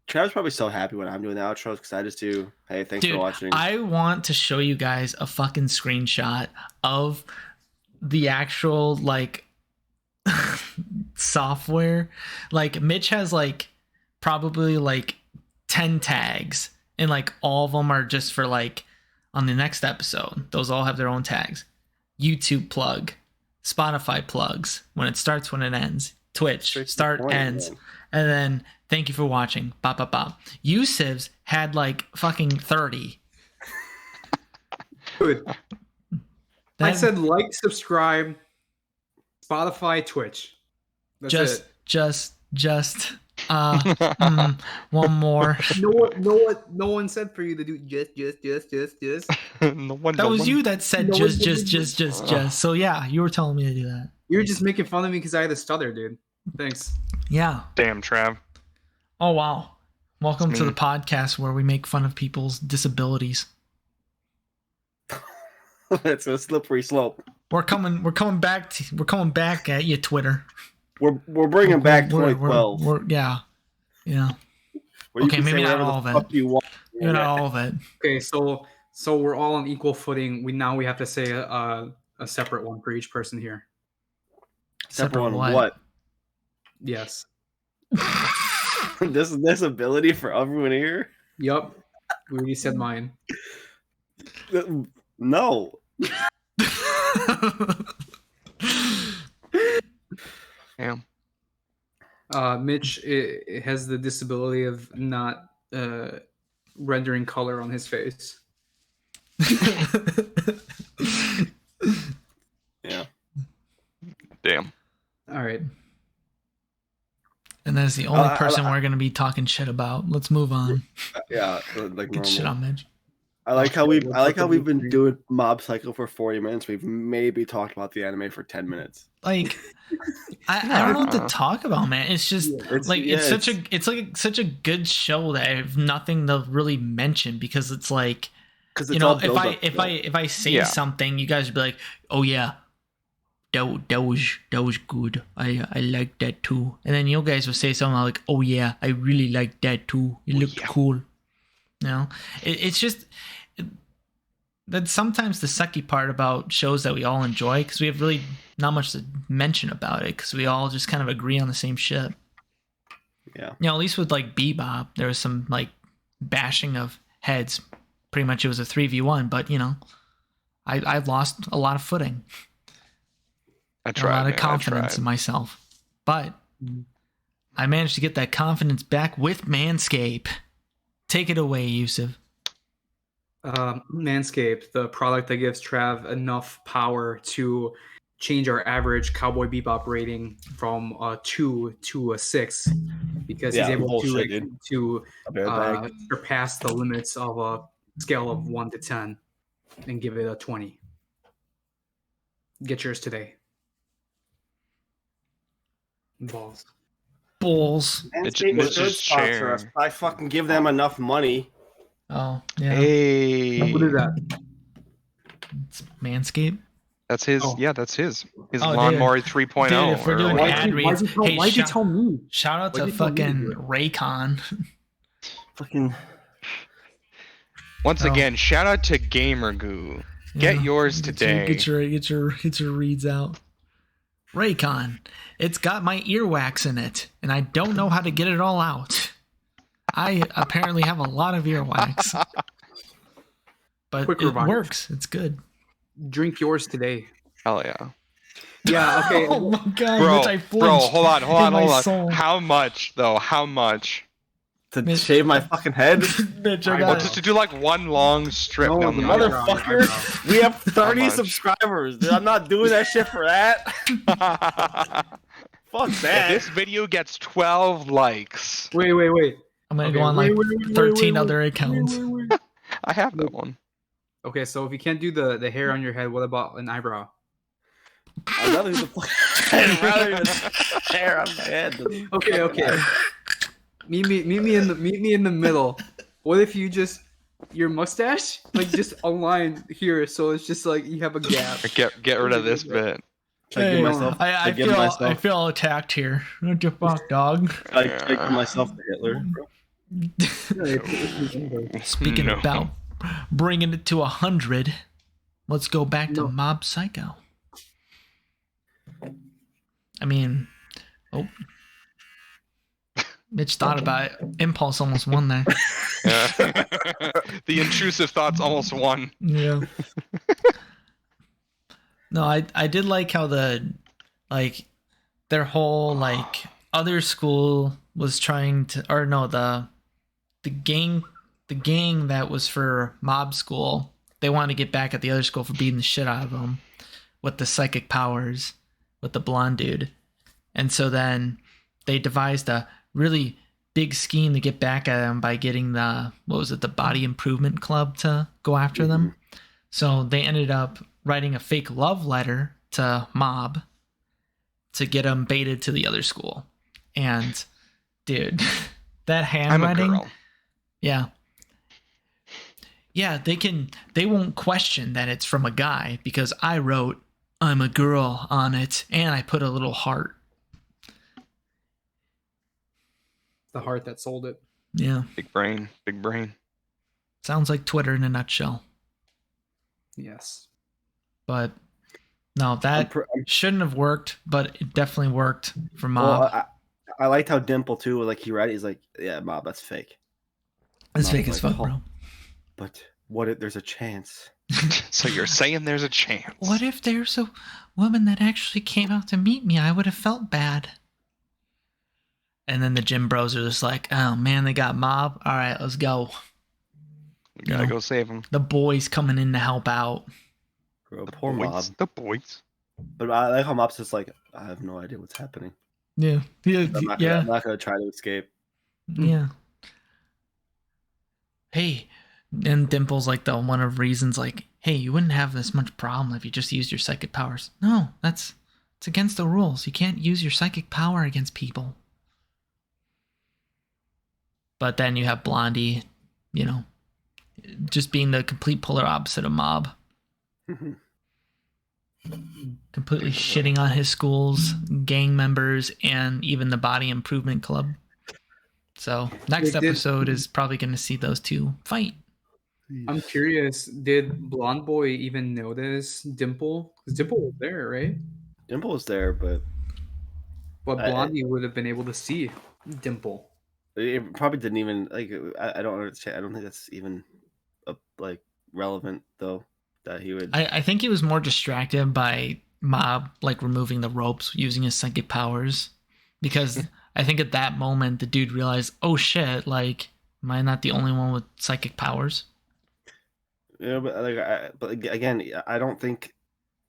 S4: Travis probably so happy when I'm doing the outros because I just do, hey, thanks for watching.
S2: I want to show you guys a fucking screenshot of the actual software. Mitch has probably 10 tags, and all of them are just for on the next episode. Those all have their own tags. YouTube plug, Spotify plugs, when it starts, when it ends, Twitch, start, ends, and then thank you for watching. Bop, bop, bop. Yusuf's had fucking 30.
S1: Dude, I said subscribe, Spotify, Twitch. That's
S2: just one more.
S1: No one said for you to do just.
S2: That was you that said just. So yeah, you were telling me to do that.
S1: You were just making fun of me because I had a stutter, dude. Thanks.
S2: Yeah.
S3: Damn, Trav.
S2: Oh wow. Welcome to the podcast where we make fun of people's disabilities.
S4: It's a slippery slope.
S2: We're coming back at you, Twitter.
S4: We're bringing back 2012.
S2: Yeah. Okay, maybe not all of it. Maybe not all of it.
S1: Okay, so we're all on equal footing. We have to say a separate one for each person here.
S4: Separate one what?
S1: Yes.
S4: This ability for everyone here?
S1: Yep. We already said mine.
S4: No.
S3: Yeah.
S1: Mitch it has the disability of not rendering color on his face.
S4: Yeah.
S3: Damn.
S1: All right.
S2: And that's the only person we're going to be talking shit about. Let's move on.
S4: Yeah,
S2: Get shit on Mitch.
S4: I like how we've been doing Mob Psycho for 40 minutes. We've maybe talked about the anime for 10 minutes.
S2: I don't know what to talk about, man. It's just it's such a good show that I have nothing to really mention because it's if I say something, you guys would be like, oh yeah, that was good. I like that too. And then you guys would say something like, oh yeah, I really like that too. It looked cool. It's just that's sometimes the sucky part about shows that we all enjoy because we have really not much to mention about it because we all just kind of agree on the same shit.
S4: Yeah.
S2: You know, at least with like Bebop, there was some like bashing of heads. Pretty much it was a 3v1, but you know, I lost a lot of footing.
S3: I tried,
S2: a lot of
S3: man,
S2: confidence in myself. But I managed to get that confidence back with Manscaped. Take it away, Yusuf.
S1: Manscaped, the product that gives Trav enough power to change our average Cowboy Bebop rating from a 2 to a 6, because he's able to surpass the limits of a scale of 1 to 10 and give it a 20. Get yours today. Balls.
S4: Manscaped should sponsor us. I fucking give them enough money.
S2: Oh, yeah.
S3: Hey.
S1: What is that?
S2: It's Manscaped?
S3: That's his.
S1: Oh.
S3: Yeah, that's his. His Lawnmower 3.0.
S2: Dude, if we're doing ad reads,
S1: why'd you tell me?
S2: Shout out to fucking Raycon.
S4: Fucking.
S3: Once again, shout out to GamerGoo. Get yours today.
S2: Get your reads out. Raycon. It's got my earwax in it, and I don't know how to get it all out. I apparently have a lot of earwax. But it works. It's good.
S1: Drink yours today.
S3: Hell yeah.
S1: Yeah, okay.
S2: Oh my god,
S3: bro, hold on. How much, though? How much?
S4: To shave my fucking head?
S2: Mitch,
S3: just to do like one long strip down the
S4: motherfucker. We have 30 subscribers, dude. I'm not doing that shit for that. Fuck that.
S3: If this video gets 12 likes.
S1: Wait.
S2: I'm gonna go on like 13 other accounts.
S3: I have that one.
S1: Okay, so if you can't do the hair on your head, what about an eyebrow?
S4: I'd rather do the hair on my head.
S1: Okay. Meet me in the middle. What if you just your mustache like just a line here, so it's just like you have a gap.
S3: Get rid of this bit.
S2: Hey, I feel attacked here. What the fuck, dog?
S4: I give myself to Hitler.
S2: Speaking about bringing it to 100, let's go back to Mob Psycho. I mean, Mitch thought about it. Impulse almost won there.
S3: Yeah. The intrusive thoughts almost won.
S2: Yeah. No, I did like how their whole other school was trying to, or no, the gang that was for mob school, they wanted to get back at the other school for beating the shit out of them with the psychic powers with the blonde dude. And so then they devised a really big scheme to get back at them by getting the Body Improvement Club to go after them. So they ended up writing a fake love letter to Mob to get them baited to the other school. And dude, that handwriting.
S3: I'm a girl.
S2: Yeah. Yeah, they won't question that it's from a guy because I wrote I'm a girl on it and I put a little heart.
S1: The heart that sold it.
S2: Yeah.
S3: Big brain.
S2: Sounds like Twitter in a nutshell.
S1: Yes.
S2: But no, that shouldn't have worked, but it definitely worked for Mob.
S4: Well, I liked how Dimple too, like he read it, he's like, yeah, Mob, that's fake.
S2: That's fake as fuck, bro.
S4: But what if there's a chance?
S3: So you're saying there's a chance?
S2: What if there's a woman that actually came out to meet me? I would have felt bad. And then the gym bros are just like, oh man, they got Mob. All right, let's go.
S3: We gotta go save him.
S2: The boys coming in to help out.
S4: Bro, poor Mob.
S3: The boys.
S4: But I like how Mob's just like, I have no idea what's happening.
S2: Yeah.
S4: I'm not gonna try to escape.
S2: Yeah. Hey, and Dimple's like the one of reasons, like, hey, you wouldn't have this much problem if you just used your psychic powers. No, it's against the rules. You can't use your psychic power against people. But then you have Blondie, just being the complete polar opposite of Mob. Completely shitting on his schools, gang members, and even the Body Improvement Club. So next episode is probably going to see those two fight.
S1: I'm curious, did Blonde Boy even notice Dimple? Because Dimple was there, right?
S4: Dimple was there, but
S1: Blondie would have been able to see. Dimple.
S4: It probably didn't even like. I don't understand. I don't think that's even like relevant though. That he would.
S2: I think he was more distracted by Mob like removing the ropes using his psychic powers, because I think at that moment the dude realized, oh shit, like am I not the only one with psychic powers?
S4: Yeah, but again, I don't think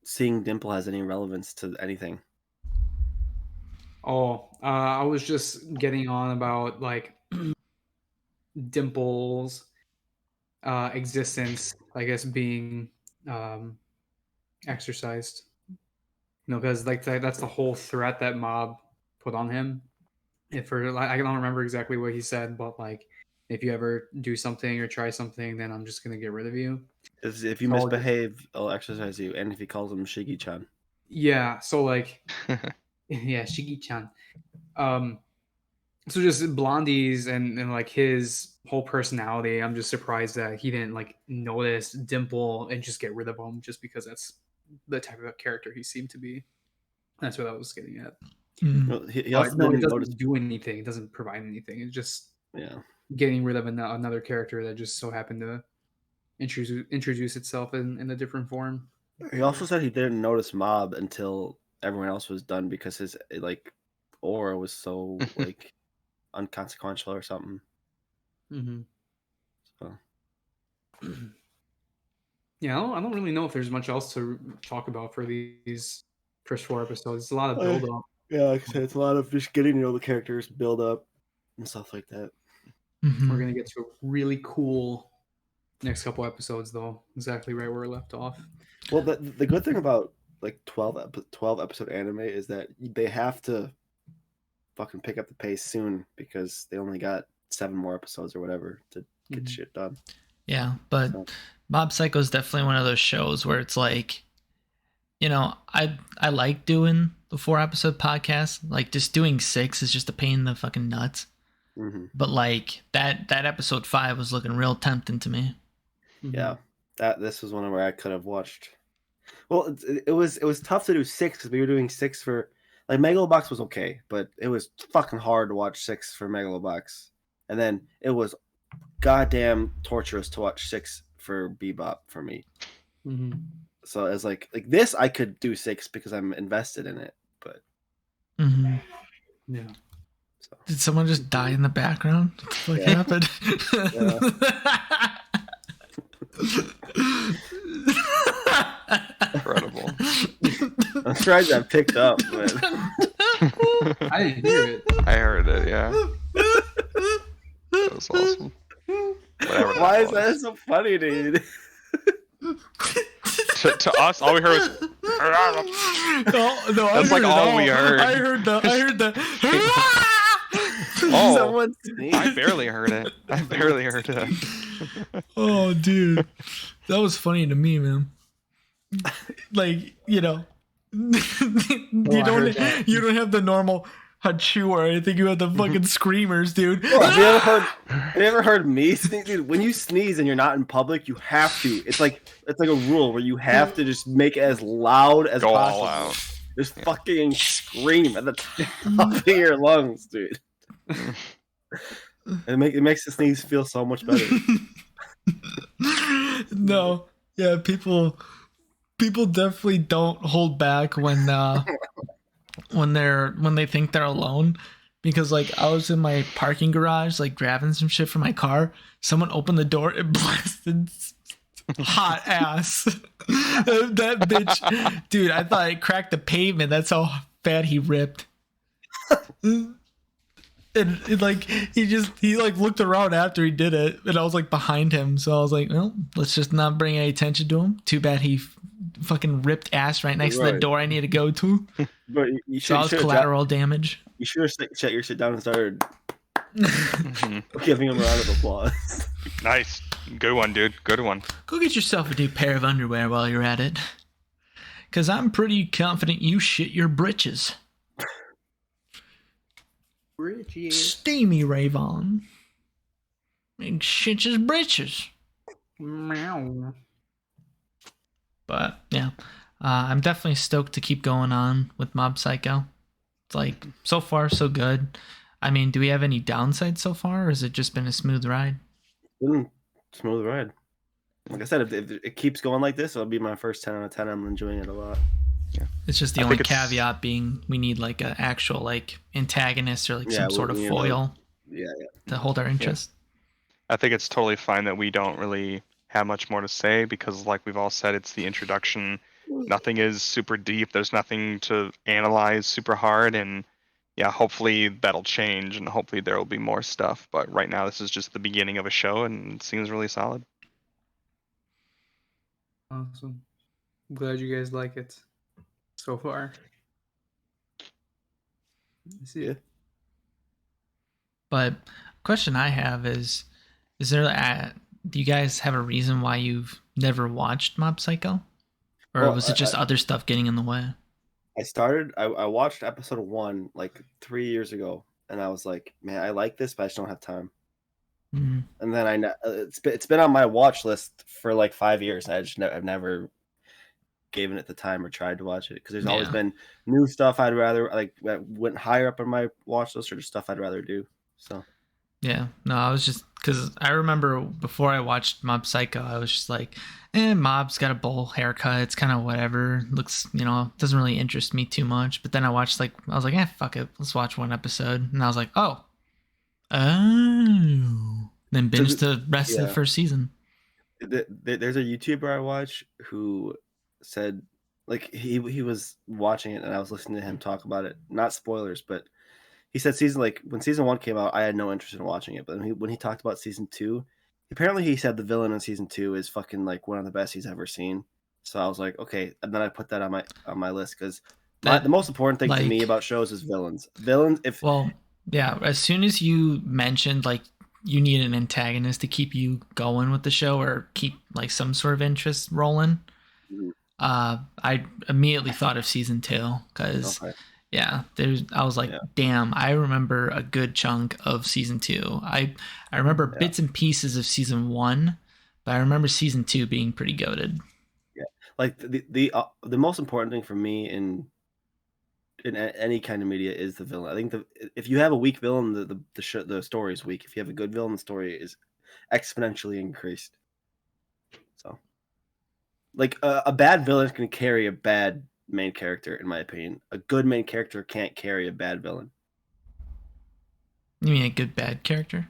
S4: seeing Dimple has any relevance to anything.
S1: Oh, I was just getting on about like Dimple's existence, I guess, being exercised. Because like that's the whole threat that Mob put on him. If for like, I don't remember exactly what he said, but like if you ever do something or try something, then I'm just gonna get rid of you.
S4: If you
S1: So
S4: misbehave, I'll exercise you. And if he calls him Shigi-chan.
S1: yeah, so like yeah, Shigi-chan. So just Blondie's and like his whole personality, I'm just surprised that he didn't like notice Dimple and just get rid of him just because that's the type of character he seemed to be. That's what I was getting at.
S4: Well, he also
S1: No, it
S4: didn't
S1: doesn't
S4: notice.
S1: do anything. It doesn't provide anything. It's just
S4: Yeah.
S1: getting rid of another character that just so happened to introduce itself in a different form.
S4: He also said he didn't notice Mob until everyone else was done because his like aura was so like unconsequential or something.
S1: Mm-hmm.
S4: So.
S1: Yeah, I don't really know if there's much else to talk about for these first 4 episodes. It's a lot of build up.
S4: Yeah, like I said, it's a lot of just getting to know the characters, build up, and stuff like that.
S2: Mm-hmm.
S1: We're gonna get to a really cool next couple episodes, though. Exactly right where we left off.
S4: Well, the good thing about like 12 episode anime is that they have to fucking pick up the pace soon because they only got 7 more episodes or whatever to get shit done.
S2: Yeah, but Mob Psycho is definitely one of those shows where it's like, you know, I like doing the 4 episode podcast. Like just doing 6 is just a pain in the fucking nuts.
S4: Mm-hmm.
S2: But like that episode 5 was looking real tempting to me.
S4: Yeah, this was one where I could have watched. Well, it was tough to do 6 because we were doing 6 for like Megalobox was okay, but it was fucking hard to watch 6 for Megalobox, and then it was goddamn torturous to watch 6 for Bebop for me.
S1: Mm-hmm.
S4: So it's like this, I could do 6 because I'm invested in it, but
S1: yeah.
S4: So.
S2: Did someone just die in the background? What the fuck happened?
S3: Incredible.
S4: I'm surprised I picked up, but
S1: I didn't hear it.
S3: I heard it, yeah. That was awesome. Whatever.
S4: Why is that so funny, dude?
S3: To us, all we heard was.
S2: No,
S3: that's like all we heard.
S2: I heard the.
S3: Oh,
S4: Someone sneezed.
S3: I barely heard it.
S2: Oh, dude, that was funny to me, man. Like, you know, you don't have the normal hachu or anything. You have the fucking screamers, dude.
S4: Have you ever heard me sneeze? Dude, when you sneeze and you're not in public, you have to. It's like a rule where you have to just make it as loud as possible.
S3: All out.
S4: Just fucking scream at the top of your lungs, dude. It makes the sneeze feel so much better.
S2: No, yeah, people definitely don't hold back when they think they're alone, because like I was in my parking garage like grabbing some shit for my car. Someone opened the door and blasted hot ass. That bitch, dude, I thought it cracked the pavement. That's how bad he ripped. And it, like he like looked around after he did it, and I was like behind him, so I was like, well, let's just not bring any attention to him. Too bad he fucking ripped ass right next to the door I need to go to.
S4: But you should,
S2: so I was collateral damage.
S4: You should have shut your shit down and started giving him a round of applause.
S3: Nice, good one, dude. Good one.
S2: Go get yourself a new pair of underwear while you're at it, because I'm pretty confident you shit your britches. Steamy Ravon. And shit his britches.
S1: Meow.
S2: But yeah, I'm definitely stoked to keep going on with Mob Psycho. It's like so far so good. I mean, do we have any downsides so far, or has it just been a smooth ride?
S4: Smooth ride. Like I said, if it keeps going like this, it'll be my first 10 out of 10. I'm enjoying it a lot.
S2: Yeah. It's just the only caveat being we need like an actual like antagonist or like some sort of foil to hold our interest.
S3: Yeah. I think it's totally fine that we don't really have much more to say because like we've all said, it's the introduction. Nothing is super deep. There's nothing to analyze super hard. And yeah, hopefully that'll change and hopefully there will be more stuff. But right now this is just the beginning of a show and it seems really solid.
S1: Awesome. I'm glad you guys like it so far.
S4: Yeah.
S2: But question I have is there do you guys have a reason why you've never watched Mob Psycho? Or was it just other stuff getting in the way?
S4: I watched episode 1 like 3 years ago and I was like, man, I like this, but I just don't have time. Mm-hmm. And then it's been on my watch list for like 5 years. I've never given it the time or tried to watch it because there's always been new stuff I'd rather like that went higher up on my watch list or just stuff I'd rather do. So
S2: yeah, no, I was just because I remember before I watched Mob Psycho, I was just like, Mob's got a bowl haircut. It's kind of whatever. Looks, doesn't really interest me too much. But then I watched I was like, fuck it, let's watch one episode. And I was like, oh. Then binged the rest of the first season.
S4: There's a YouTuber I watch who said like he was watching it and I was listening to him talk about it. Not spoilers, but he said when season 1 came out, I had no interest in watching it. But when he talked about season 2, apparently he said the villain in season 2 is fucking like one of the best he's ever seen. So I was like, okay, and then I put that on my list because the most important thing to me about shows is villains.
S2: As soon as you mentioned like you need an antagonist to keep you going with the show or keep like some sort of interest rolling, I immediately thought of season 2 because. Okay. Yeah, I was like, damn, I remember a good chunk of season 2. I remember bits and pieces of season 1, but I remember season 2 being pretty goated.
S4: Yeah, like the most important thing for me in any kind of media is the villain. I think if you have a weak villain, the story is weak. If you have a good villain, the story is exponentially increased. So, like a bad villain can carry a bad main character, in my opinion. A good main character can't carry a bad villain.
S2: You mean a good bad character?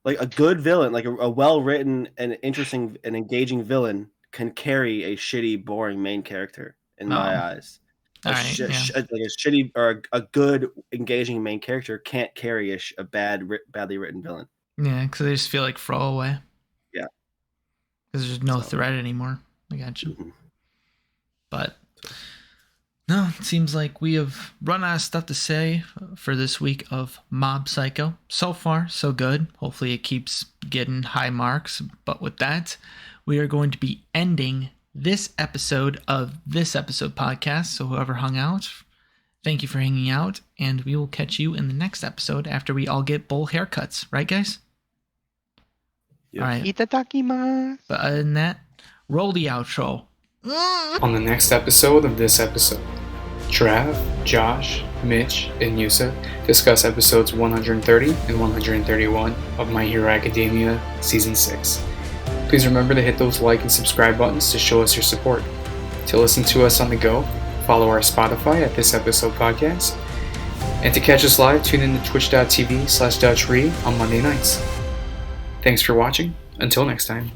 S4: Like a good villain, like a well-written and interesting and engaging villain can carry a shitty, boring main character, in my eyes. Like a shitty or a good, engaging main character can't carry a badly written villain.
S2: Yeah, because they just feel like throwaway.
S4: Yeah.
S2: Because there's no threat anymore. I got you. Mm-hmm. But no, it seems like we have run out of stuff to say for this week of Mob Psycho. So far, so good. Hopefully it keeps getting high marks. But with that, we are going to be ending this episode of This Episode Podcast. So whoever hung out, thank you for hanging out. And we will catch you in the next episode after we all get bowl haircuts. Right, guys?
S4: Yep.
S2: All right.
S3: Itadakimasu.
S2: But other than that, roll the outro.
S1: On the next episode of This Episode, Trav, Josh, Mitch, and Yusa discuss episodes 130 and 131 of My Hero Academia Season 6. Please remember to hit those like and subscribe buttons to show us your support. To listen to us on the go, follow our Spotify at This Episode Podcast. And to catch us live, tune in to twitch.tv/Dutchre on Monday nights. Thanks for watching. Until next time.